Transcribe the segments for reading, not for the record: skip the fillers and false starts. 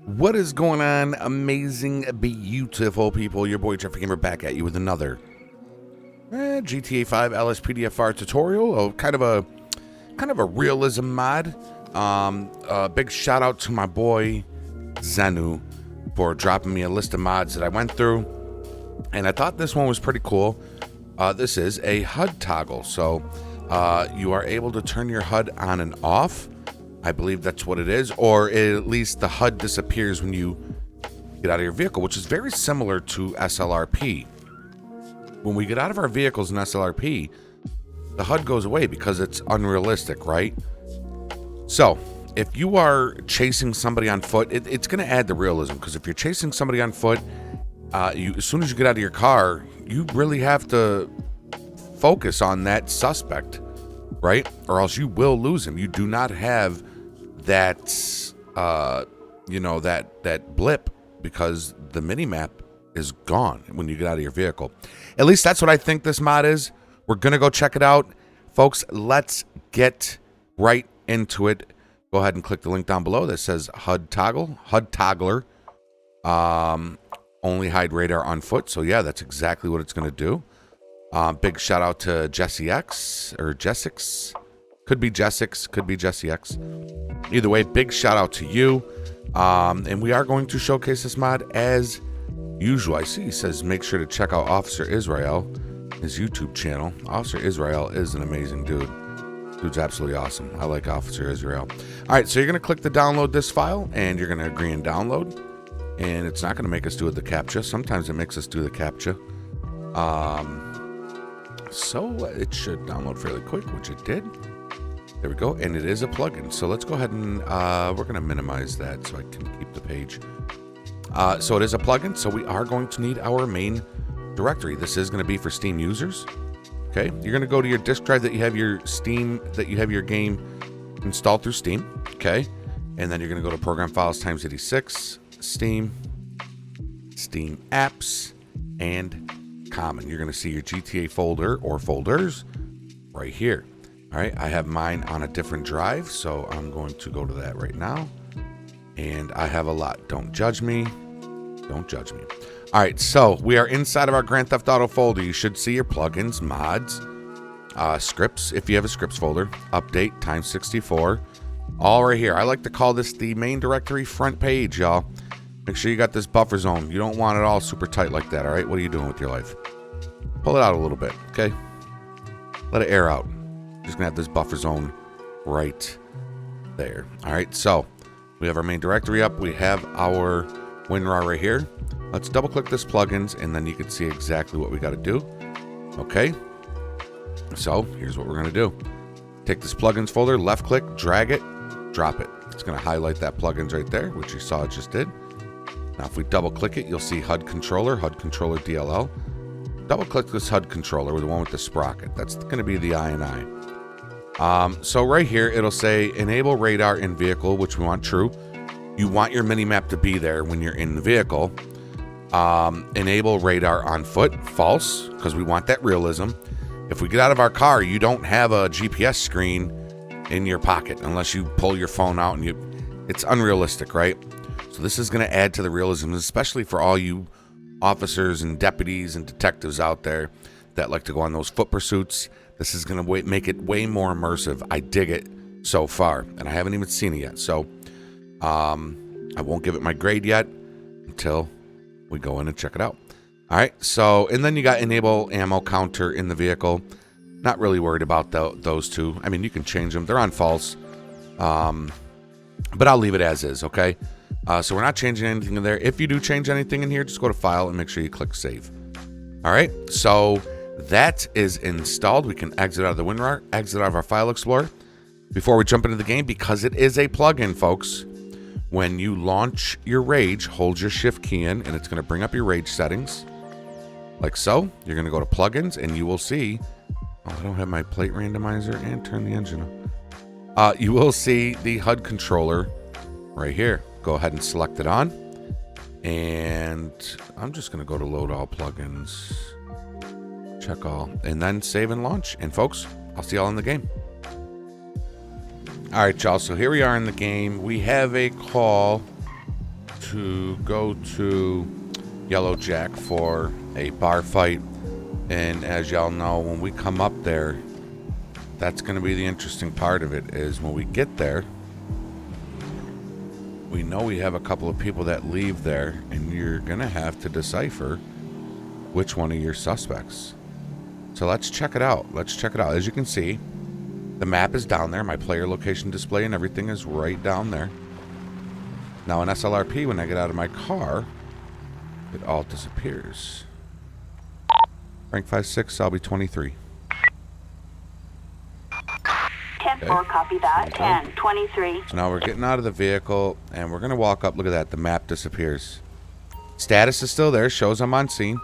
What is going on, amazing, beautiful people? Your boy Jeffrey Gamer back at you with another GTA 5 LSPDFR tutorial. Kind of a realism mod. Big shout out to my boy Zenu for dropping me a list of mods that I went through, and I thought this one was pretty cool. This is a HUD toggle, so you are able to turn your HUD on and off. I believe that's what it is, or at least the HUD disappears when you get out of your vehicle, which is very similar to SLRP. When we get out of our vehicles in SLRP, the HUD goes away because it's unrealistic, right? So if you are chasing somebody on foot, it's going to add the realism, because if you're chasing somebody on foot, as soon as you get out of your car, you really have to focus on that suspect, right? Or else you will lose him. You do not have that, that blip, because the mini map is gone when you get out of your vehicle. At least that's what I think this mod is. We're gonna go check it out, folks. Let's get right into it. Go ahead and click the link down below that says HUD Toggler. Only hide radar on foot. So yeah, that's exactly what it's gonna do. Big shout out to Jesyx or Jesyx. Could be Jesyx, could be Jesyx. Either way, big shout out to you. And we are going to showcase this mod as usual. I see he says make sure to check out Officer Israel, his YouTube channel. Officer Israel is an amazing dude. Dude's absolutely awesome. I like Officer Israel. All right, so you're going to click the download this file, and you're going to agree and download. And it's not going to make us do the CAPTCHA. Sometimes it makes us do the CAPTCHA. So it should download fairly quick, which it did. There we go, and it is a plugin. So let's go ahead and we're going to minimize that so I can keep the page. So it is a plugin, so we are going to need our main directory. This is going to be for Steam users. Okay, you're going to go to your disk drive that you have your game installed through Steam. Okay, and then you're going to go to Program Files times 86, Steam Apps, and Common. You're going to see your GTA folder or folders right here. All right, I have mine on a different drive, so I'm going to go to that right now. And I have a lot. Don't judge me. Don't judge me. All right, so we are inside of our Grand Theft Auto folder. You should see your plugins, mods, scripts, if you have a scripts folder, update, times 64, all right here. I like to call this the main directory front page, y'all. Make sure you got this buffer zone. You don't want it all super tight like that, all right? What are you doing with your life? Pull it out a little bit, okay? Let it air out. Just gonna have this buffer zone right there. All right, so we have our main directory up. We have our WinRAR right here. Let's double click this plugins, and then you can see exactly what we got to do. Okay, so here's what we're gonna do. Take this plugins folder, left click, drag it, drop it. It's gonna highlight that plugins right there, which you saw it just did. Now if we double click it, you'll see HUD controller DLL. Double click this HUD controller, with the one with the sprocket. That's gonna be the INI. So right here, it'll say enable radar in vehicle, which we want true. You want your mini map to be there when you're in the vehicle. Enable radar on foot, false, because we want that realism. If we get out of our car, you don't have a GPS screen in your pocket unless you pull your phone out, and it's unrealistic, right? So this is going to add to the realism, especially for all you officers and deputies and detectives out there that like to go on those foot pursuits. This is going to make it way more immersive. I dig it so far, and I haven't even seen it yet. So I won't give it my grade yet until we go in and check it out. All right, so, and then you got enable ammo counter in the vehicle. Not really worried about those two. I mean, you can change them. They're on false, but I'll leave it as is, okay? So we're not changing anything in there. If you do change anything in here, just go to File and make sure you click Save. All right, so that is installed. We can exit out of the WinRAR, exit out of our File Explorer. Before we jump into the game, because it is a plugin, folks, when you launch your Rage, hold your Shift key in, and it's going to bring up your Rage settings, like so. You're going to go to Plugins, and you will see, oh, I don't have my plate randomizer, and turn the engine on. You will see the HUD controller right here. Go ahead and select it on, and I'm just going to go to Load All Plugins, check all, and then save and launch. And folks, I'll see y'all in the game. All right, y'all, so here we are in the game. We have a call to go to Yellow Jack for a bar fight. And as y'all know, when we come up there, that's going to be the interesting part of it, is when we get there, we know we have a couple of people that leave there, and you're going to have to decipher which one of your suspects. So let's check it out. As you can see, the map is down there. My player location display and everything is right down there. Now in SLRP, when I get out of my car, it all disappears. Rank 5-6, I'll be 23. 10-4, copy that. 10-23. So now we're getting out of the vehicle, and we're going to walk up. Look at that. The map disappears. Status is still there. Shows I'm on scene.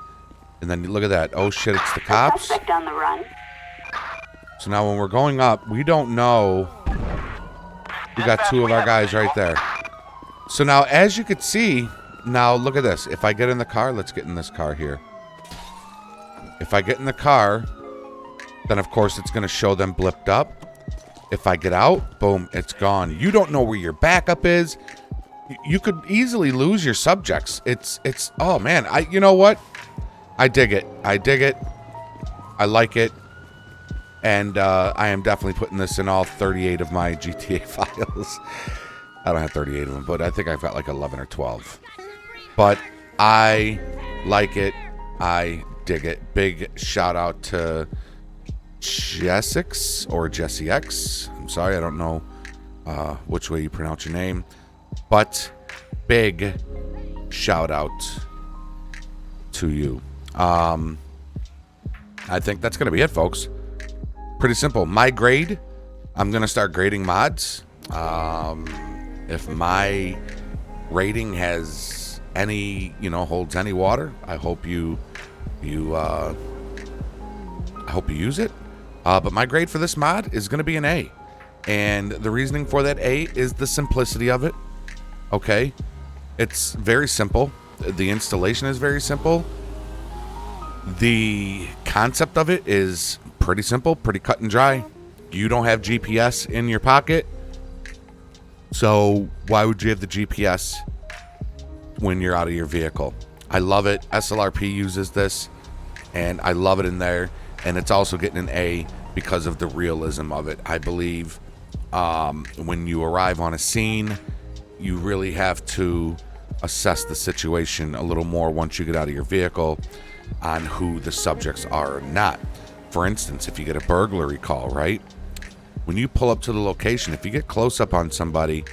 And then look at that. Oh, shit, it's the cops. Suspect on the run. So now when we're going up, we don't know. We got two of our guys right there. So now, as you can see, now look at this. If I get in the car, let's get in this car here. If I get in the car, then of course it's going to show them blipped up. If I get out, boom, it's gone. You don't know where your backup is. You could easily lose your subjects. It's oh man, you know what? I dig it. I like it. And I am definitely putting this in all 38 of my GTA files. I don't have 38 of them, but I think I've got like 11 or 12. But I like it. I dig it. Big shout out to Jesyx or Jesyx. I'm sorry, I don't know which way you pronounce your name, but big shout out to you. I think that's gonna be it, folks. Pretty simple. My grade, I'm gonna start grading mods. If my rating has any, holds any water, I hope you use it. But my grade for this mod is going to be an A. And the reasoning for that A is the simplicity of it. Okay? It's very simple. The installation is very simple. The concept of it is pretty simple, pretty cut and dry. You don't have GPS in your pocket. So why would you have the GPS when you're out of your vehicle? I love it. SLRP uses this, and I love it in there. And it's also getting an A because of the realism of it. I believe when you arrive on a scene, you really have to assess the situation a little more once you get out of your vehicle on who the subjects are or not. For instance, if you get a burglary call, right? When you pull up to the location, if you get close up on somebody,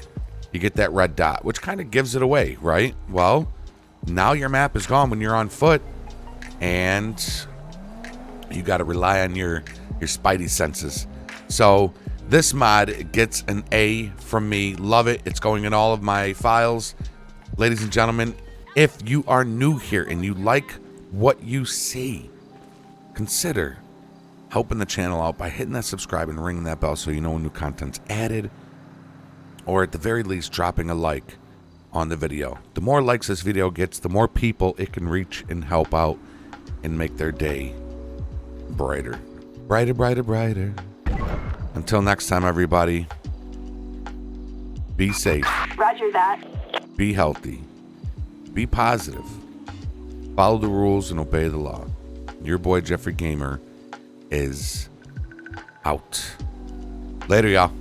you get that red dot, which kind of gives it away, right? Well, now your map is gone when you're on foot, and you got to rely on your spidey senses. So this mod gets an A from me. Love it. It's going in all of my files. Ladies and gentlemen, if you are new here and you like what you see, consider helping the channel out by hitting that subscribe and ringing that bell so you know when new content's added, or at the very least dropping a like on the video. The more likes this video gets, the more people it can reach and help out and make their day brighter. Brighter, brighter, brighter. Until next time, everybody, be safe. Roger that. Be healthy. Be positive. Follow the rules and obey the law. Your boy Jeffrey Gamer is out. Later, y'all.